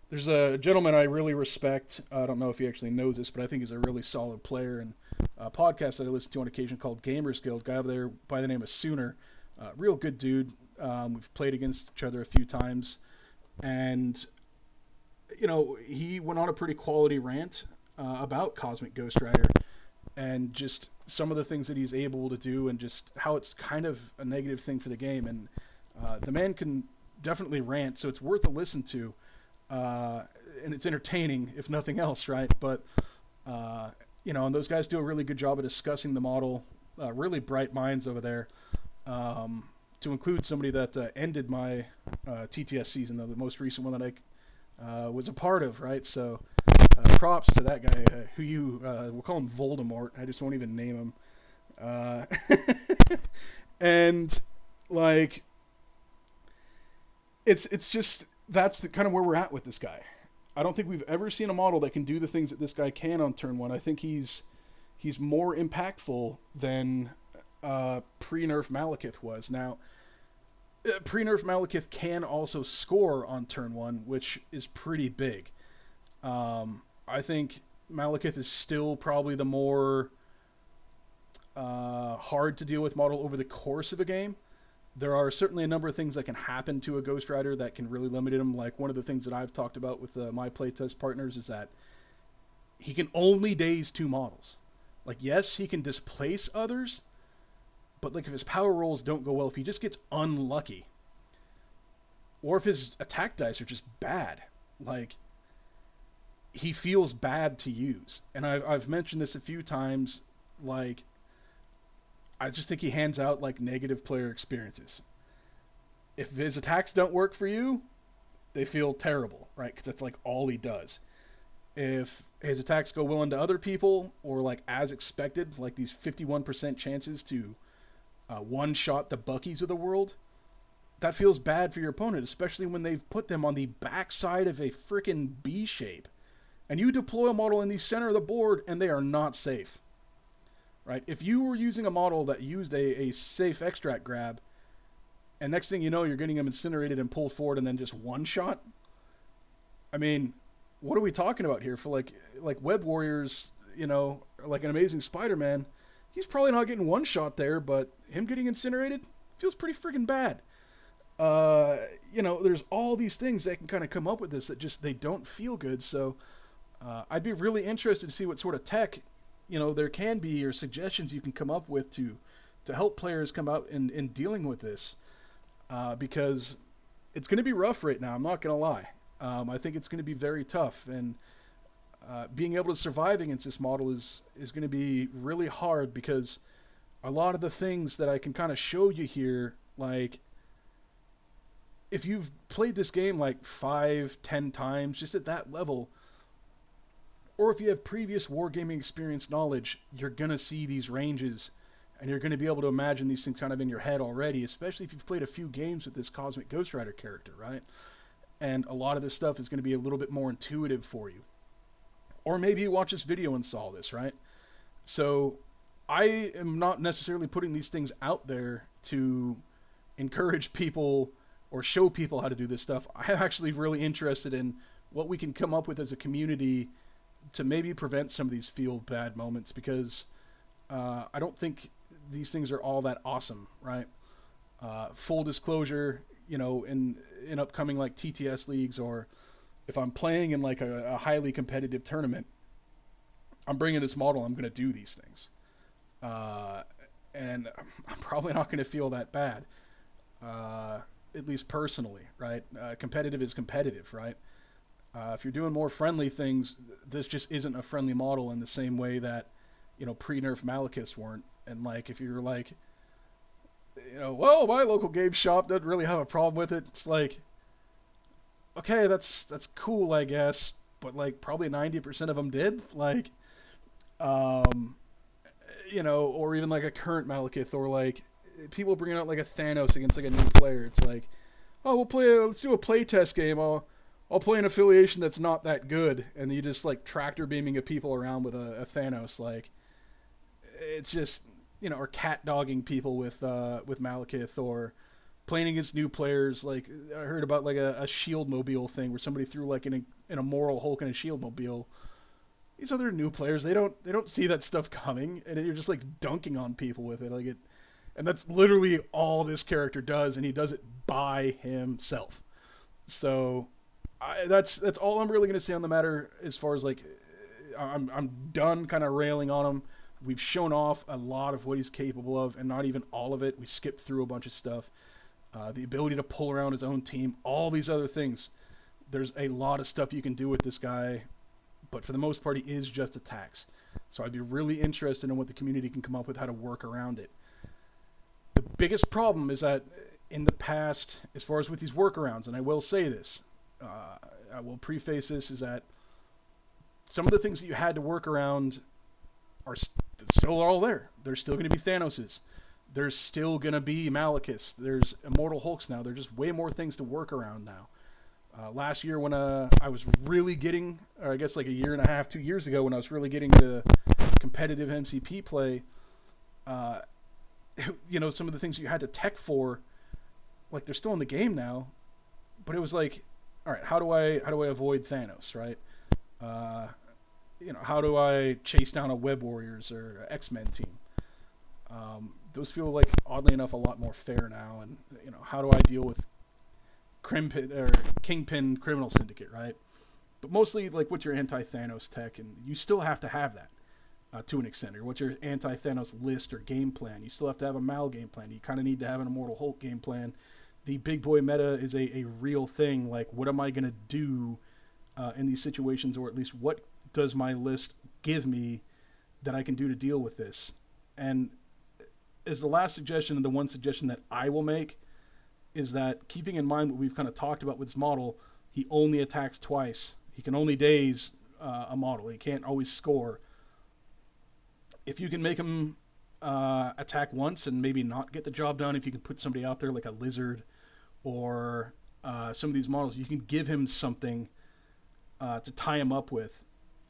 there's a gentleman I really respect. I don't know if he actually knows this, but I think he's a really solid player. And a podcast that I listen to on occasion called Gamers Guild, guy over there by the name of Sooner. Real good dude. We've played against each other a few times. And, he went on a pretty quality rant about Cosmic Ghost Rider and just some of the things that he's able to do and just how it's kind of a negative thing for the game. And the man can definitely rant, so it's worth a listen to. And it's entertaining, if nothing else, right? But, and those guys do a really good job of discussing the model. Really bright minds over there. To include somebody that ended my TTS season, though, the most recent one that I was a part of, right? So props to that guy, who we'll call him Voldemort. I just won't even name him. And, like, it's just, that's the kind of where we're at with this guy. I don't think we've ever seen a model that can do the things that this guy can on turn 1. I think he's more impactful than pre-nerf Malekith was. Now, pre-nerf Malekith can also score on turn 1, which is pretty big. I think Malekith is still probably the more hard to deal with model over the course of a game. There are certainly a number of things that can happen to a Ghost Rider that can really limit him. Like one of the things that I've talked about with my playtest partners is that he can only daze 2 models. Like, yes, he can displace others, but like if his power rolls don't go well, if he just gets unlucky, or if his attack dice are just bad, like, he feels bad to use. And I've mentioned this a few times, like, I just think he hands out like negative player experiences. If his attacks don't work for you, they feel terrible, right? Because that's like all he does. If his attacks go well into other people, or like as expected, like these 51% chances to one shot the Buckies of the world, that feels bad for your opponent, especially when they've put them on the backside of a freaking B shape. And you deploy a model in the center of the board and they are not safe. Right? If you were using a model that used a safe extract grab, and next thing you know, you're getting them incinerated and pulled forward and then just one shot. I mean, what are we talking about here? For like Web Warriors, you know, like an Amazing Spider-Man, he's probably not getting one shot there, but him getting incinerated feels pretty freaking bad. You know, there's all these things that can kind of come up with this that just, they don't feel good. So I'd be really interested to see what sort of tech, you know, there can be, or suggestions you can come up with to help players come out in dealing with this. Because it's going to be rough right now. I'm not going to lie. I think it's going to be very tough, and being able to survive against this model is going to be really hard, because a lot of the things that I can kind of show you here, like if you've played this game like 5-10 times, just at that level, or if you have previous wargaming experience knowledge, you're going to see these ranges. And you're going to be able to imagine these things kind of in your head already, especially if you've played a few games with this Cosmic Ghost Rider character, right? And a lot of this stuff is going to be a little bit more intuitive for you. Or maybe you watch this video and saw this, right? So I am not necessarily putting these things out there to encourage people or show people how to do this stuff. I'm actually really interested in what we can come up with as a community to maybe prevent some of these feel bad moments, because I don't think these things are all that awesome, right? Full disclosure, you know, in upcoming like TTS leagues, or if I'm playing in like a highly competitive tournament, I'm bringing this model, I'm going to do these things. And I'm probably not going to feel that bad, at least personally, right? Competitive is competitive, right? If you're doing more friendly things, this just isn't a friendly model in the same way that, you know, pre-nerf Malekiths weren't. And like, if you're like, you know, well, my local game shop doesn't really have a problem with it, it's like, okay, that's cool, I guess, but like probably 90% of them did. Like, you know, or even like a current Malekith, or like people bringing out like a Thanos against like a new player. It's like, oh, let's do a playtest game. I'll play an affiliation that's not that good, and you just like tractor beaming of people around with a Thanos. Like, it's just, you know, or cat dogging people with Malekith, or playing against new players. Like, I heard about like a shield mobile thing where somebody threw like an immoral Hulk in a shield mobile. These other new players, they don't see that stuff coming, and you're just like dunking on people with it. Like it, and that's literally all this character does, and he does it by himself. So that's all I'm really going to say on the matter, as far as like, I'm done kind of railing on him. We've shown off a lot of what he's capable of, and not even all of it. We skipped through a bunch of stuff. The ability to pull around his own team, all these other things. There's a lot of stuff you can do with this guy, but for the most part, he is just attacks. So I'd be really interested in what the community can come up with, how to work around it. The biggest problem is that in the past, as far as with these workarounds, and I will say this, I will preface this, is that some of the things that you had to work around are still all there. There's still going to be Thanoses. There's still going to be Malekiths. There's Immortal Hulks now. There's just way more things to work around now. Last year when I was really getting, or I guess like a year and a half, 2 years ago, when I was really getting to competitive MCP play, you know, some of the things you had to tech for, like, they're still in the game now, but it was like, all right, how do I avoid Thanos, right? You know, how do I chase down a Web Warriors or X-Men team? Those feel like, oddly enough, a lot more fair now. And, you know, how do I deal with Kingpin Criminal Syndicate, right? But mostly, like, what's your anti-Thanos tech? And you still have to have that to an extent. Or what's your anti-Thanos list or game plan? You still have to have a Mal game plan. You kind of need to have an Immortal Hulk game plan. The big boy meta is a real thing. Like, what am I going to do in these situations? Or at least what does my list give me that I can do to deal with this? And as the last suggestion, and the one suggestion that I will make, is that, keeping in mind what we've kind of talked about with this model, he only attacks twice. He can only daze a model. He can't always score. If you can make him attack once and maybe not get the job done, if you can put somebody out there like a lizard or some of these models, you can give him something to tie him up with,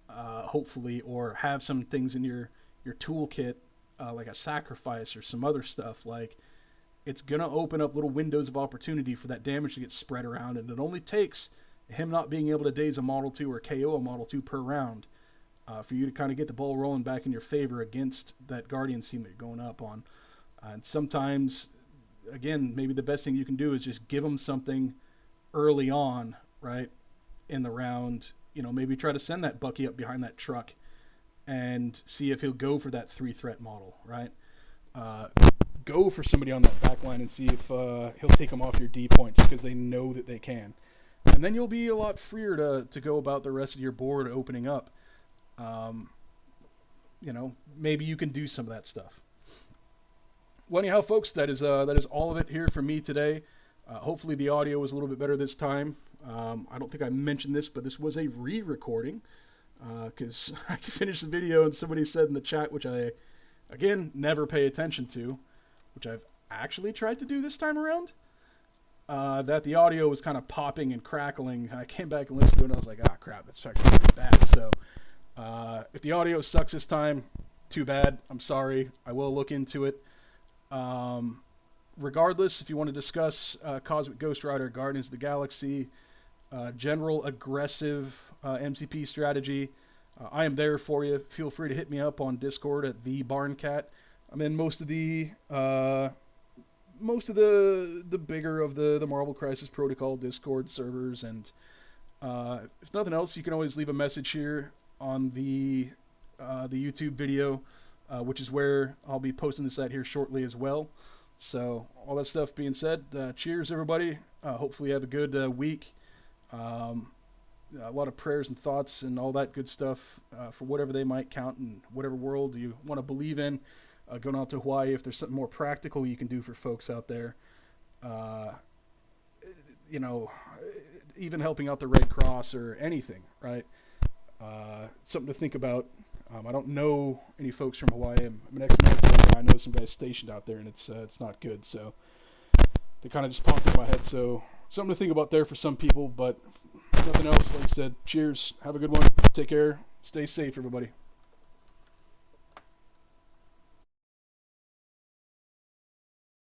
hopefully, or have some things in your toolkit, like a sacrifice or some other stuff. Like, it's going to open up little windows of opportunity for that damage to get spread around, and it only takes him not being able to daze a Model 2 or KO a Model 2 per round for you to kind of get the ball rolling back in your favor against that Guardians team that you're going up on. And sometimes, again, maybe the best thing you can do is just give them something early on, right, in the round. You know, maybe try to send that Bucky up behind that truck and see if he'll go for that 3-threat model, right? Go for somebody on that back line and see if he'll take them off your D point just because they know that they can. And then you'll be a lot freer to go about the rest of your board opening up. You know, maybe you can do some of that stuff. Well, anyhow, folks, that is all of it here for me today. Hopefully the audio was a little bit better this time. I don't think I mentioned this, but this was a re-recording because I finished the video and somebody said in the chat, which I, again, never pay attention to, which I've actually tried to do this time around, that the audio was kind of popping and crackling. I came back and listened to it and I was like, ah, crap, that's actually pretty bad. So if the audio sucks this time, too bad. I'm sorry. I will look into it. Regardless, if you want to discuss Cosmic Ghost Rider, Guardians of the Galaxy, general aggressive MCP strategy, I am there for you. Feel free to hit me up on Discord at the Barncat. I'm in most of the bigger of the Marvel Crisis Protocol Discord servers, and if nothing else, you can always leave a message here on the YouTube video, which is where I'll be posting this at here shortly as well. So all that stuff being said, cheers everybody. Hopefully you have a good week. A lot of prayers and thoughts and all that good stuff for whatever they might count in whatever world you want to believe in. Going out to Hawaii, if there's something more practical you can do for folks out there. You know, even helping out the Red Cross or anything, right? Something to think about. I don't know any folks from Hawaii. I'm an ex-military. I know some guys stationed out there, and it's not good. So they kind of just popped in my head. So something to think about there for some people. But if nothing else, like I said, cheers. Have a good one. Take care. Stay safe, everybody.